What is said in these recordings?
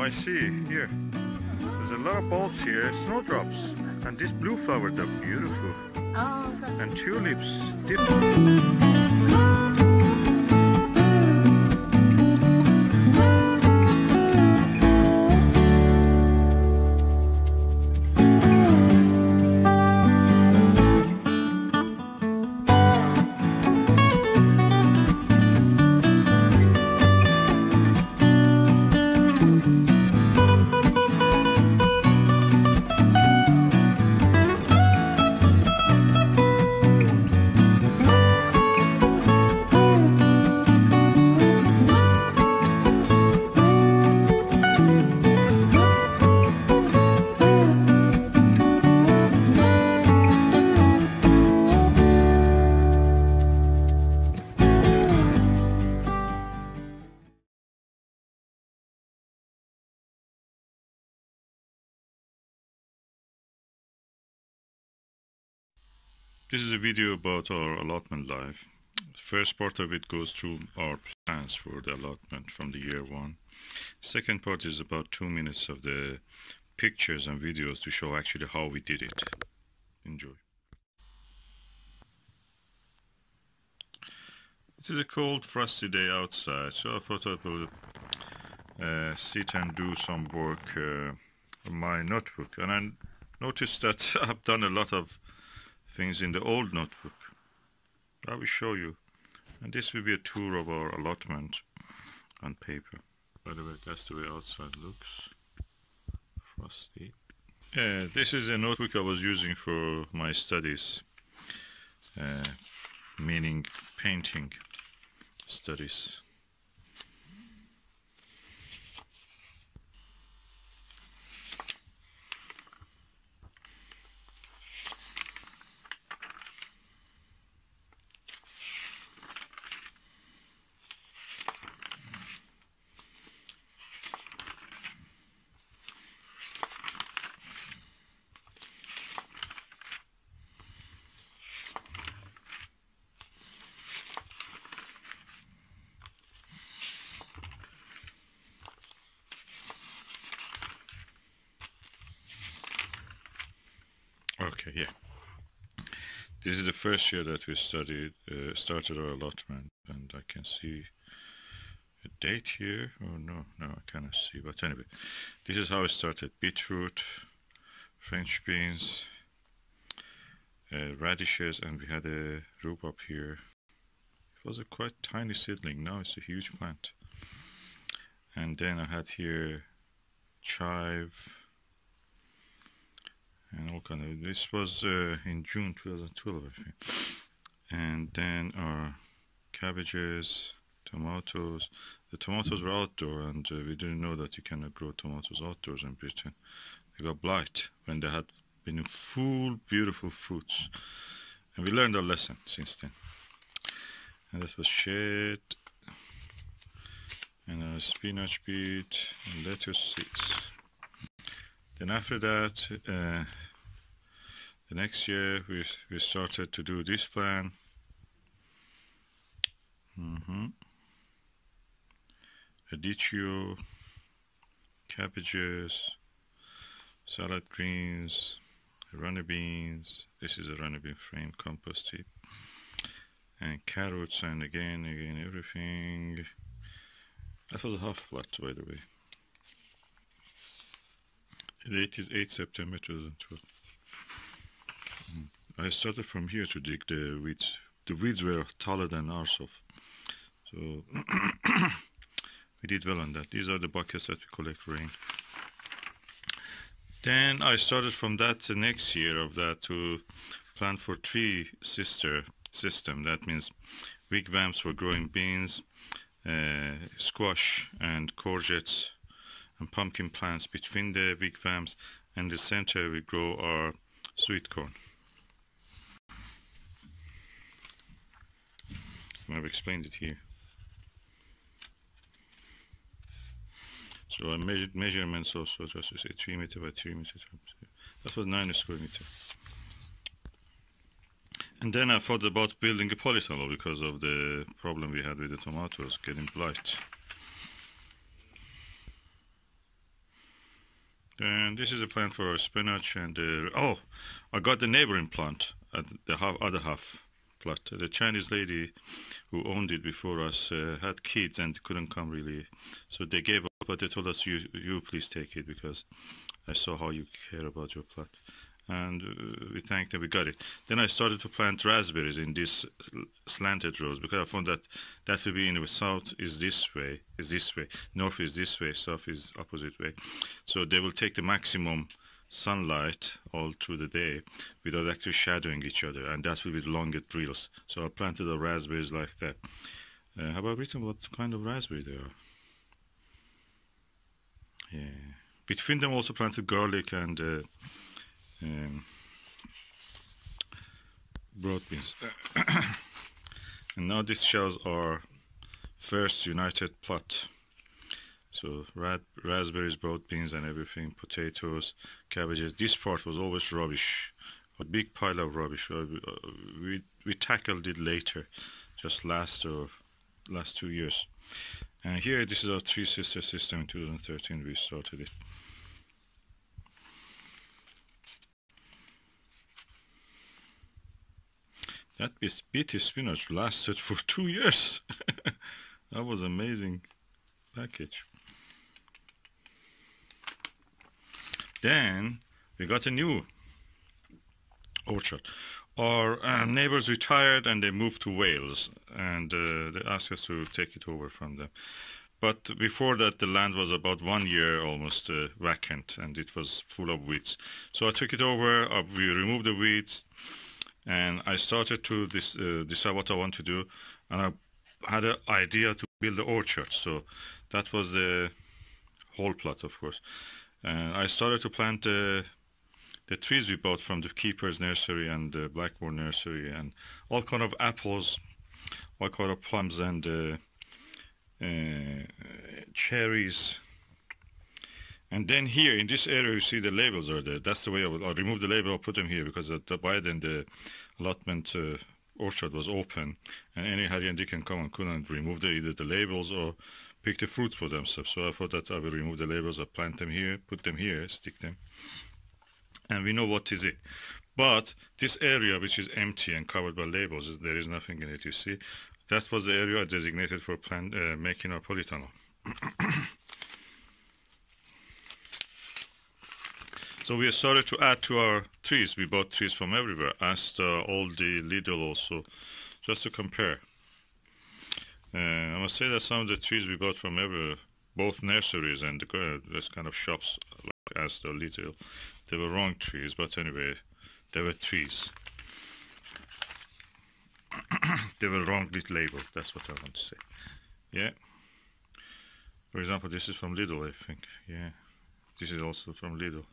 I see here. There's a lot of bulbs here, snowdrops. And these blue flowers are beautiful. Oh, And tulips. This is a video about our allotment life. The first part of it goes through our plans for the allotment from the year one. Second part is about 2 minutes of the pictures and videos to show actually how we did it. Enjoy. It is a cold, frosty day outside, so I thought I would sit and do some work on my notebook. And I noticed that I've done a lot of things in the old notebook. I will show you. And this will be a tour of our allotment on paper. By the way, that's the way outside looks. Frosty. This is a notebook I was using for my studies, meaning painting studies. Okay, yeah. This is the first year that we started our allotment, and I can see a date here. Oh no, I cannot see. But anyway, this is how it started: beetroot, French beans, radishes, and we had a rhubarb here. It was a quite tiny seedling. Now it's a huge plant. And then I had here chive. And all kind of, this was in June 2012, I think. And then our cabbages, tomatoes. The tomatoes were outdoor, and we didn't know that you cannot grow tomatoes outdoors in Britain. They got blight when they had been in full, beautiful fruits. And we learned our lesson since then. And this was shade, and our spinach beet, and lettuce seeds. Then after that, the next year we started to do this plan. Radicchio, cabbages, salad greens, runny beans. This is a runny bean frame compost heap, and carrots, and again everything. That was a half plot, by the way. The date is 8 September 2012. I started from here to dig the weeds. The weeds were taller than ours, so we did well on that. These are the buckets that we collect rain. Then I started from that the next year of that to plan for tree system. That means wigwams for growing beans, squash and courgettes, and pumpkin plants between the wigwams, and the center we grow our sweet corn. I've explained it here. So I measured measurements also, just to say 3 meter by 3 meter. That was 9 square meter. And then I thought about building a polytunnel because of the problem we had with the tomatoes getting blight. And this is a plant for spinach. And oh, I got the neighboring plant at the other half plot. The Chinese lady who owned it before us had kids and couldn't come really, so they gave up. But they told us, you please take it, because I saw how you care about your plot. And we thanked them, we got it. Then I started to plant raspberries in this slanted rows, because I found that that will be in the south is this way, north is this way, south is opposite way. So they will take the maximum sunlight all through the day without actually shadowing each other, and that will be the longer drills. So I planted the raspberries like that. Have I written what kind of raspberry they are? Yeah. Between them also planted garlic and broad beans. And now this shows our first united plot. So raspberries, broad beans and everything, potatoes, cabbages. This part was always rubbish, a big pile of rubbish. We tackled it later, just last 2 years. And here, this is our three sister system. In 2013 we started it. That BT spinach lasted for 2 years. That was amazing package. Then we got a new orchard. Our neighbors retired and they moved to Wales, and they asked us to take it over from them. But before that, the land was about 1 year almost vacant, and it was full of weeds. So I took it over, we removed the weeds, and I started to decide what I want to do, and I had an idea to build the orchard. So that was the whole plot, of course. And I started to plant the trees we bought from the Keeper's Nursery and the Blackmore Nursery, and all kind of apples, all kind of plums and cherries. And then here in this area you see the labels are there. That's the way I'll remove the label, I'll put them here, because by then the allotment orchard was open, and any Harry and Dick can come and couldn't remove either the labels or pick the fruit for themselves. So I thought that I will remove the labels, I'll plant them here, put them here, stick them, and we know what is it. But this area which is empty and covered by labels, there is nothing in it, you see. That was the area I designated for making our polytunnel. So we started to add to our trees. We bought trees from everywhere, asked Aldi, Lidl also, just to compare. I must say that some of the trees we bought from everywhere, both nurseries and this kind of shops, like Asda or Lidl, they were wrong trees, but anyway, they were trees. They were wrongly labeled, that's what I want to say. Yeah. For example, this is from Lidl, I think. Yeah. This is also from Lidl.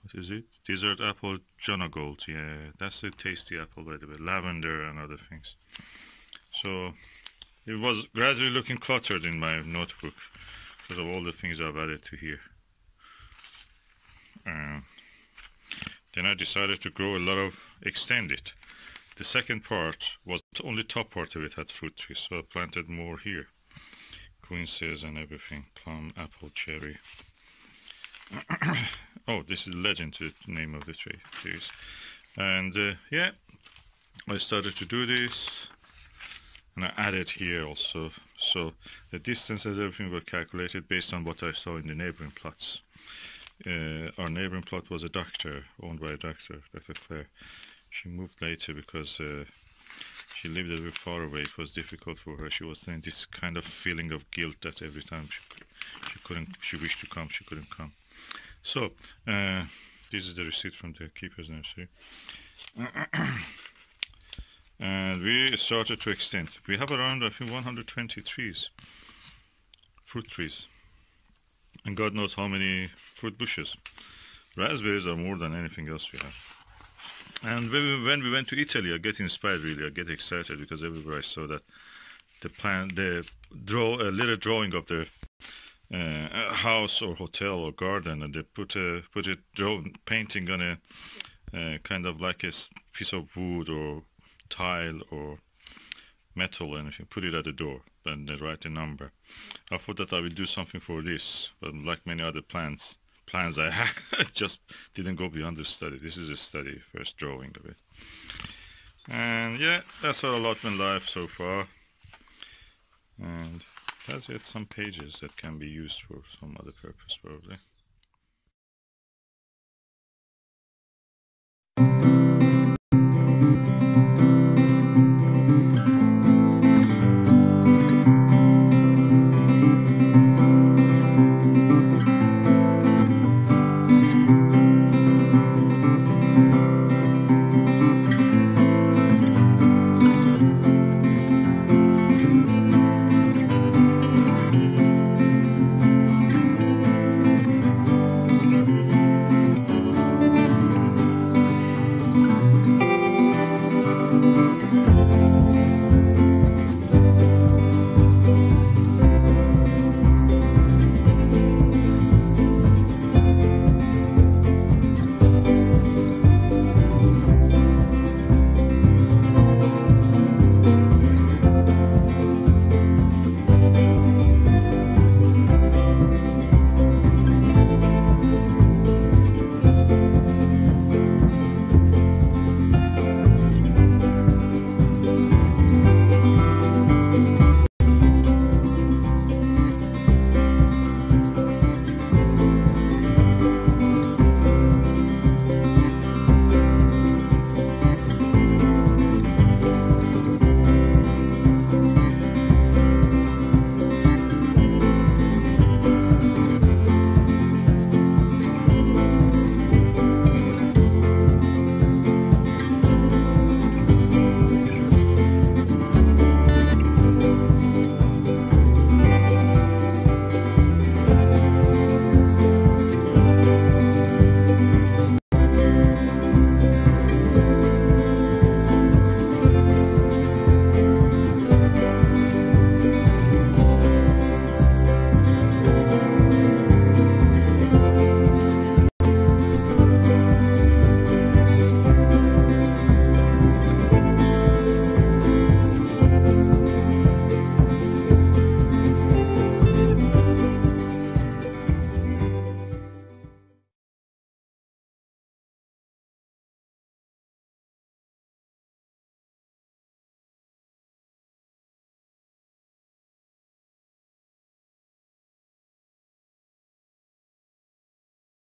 What is it? Desert apple Jonagold. Yeah, that's a tasty apple, by the way. Lavender and other things. So it was gradually looking cluttered in my notebook because of all the things I've added to here. Then I decided to grow a lot of, extend it. The second part was only top part of it had fruit trees, so I planted more here. Quinces and everything, plum, apple, cherry. Oh, this is Legend, the name of the tree series. And yeah, I started to do this, and I added here also. So the distances, everything were calculated based on what I saw in the neighboring plots. Our neighboring plot was a doctor, owned by a doctor, Dr. Claire. She moved later because she lived a bit far away. It was difficult for her. She was saying this kind of feeling of guilt that every time she wished to come, she couldn't come. So this is the receipt from the Keeper's Nursery. And we started to extend. We have around, I think, 120 trees, fruit trees, and God knows how many fruit bushes. Raspberries are more than anything else we have. And when we went to Italy, I get inspired really. I get excited because everywhere I saw that they draw a little drawing of their house or hotel or garden, and they put a painting on a kind of like a piece of wood or tile or metal, and if you put it at the door, then they write a number. I thought that I would do something for this, but like many other plants, plans I had. Just didn't go beyond the study. This is a study, first drawing of it. And yeah, that's our allotment life so far. And it has yet some pages that can be used for some other purpose probably.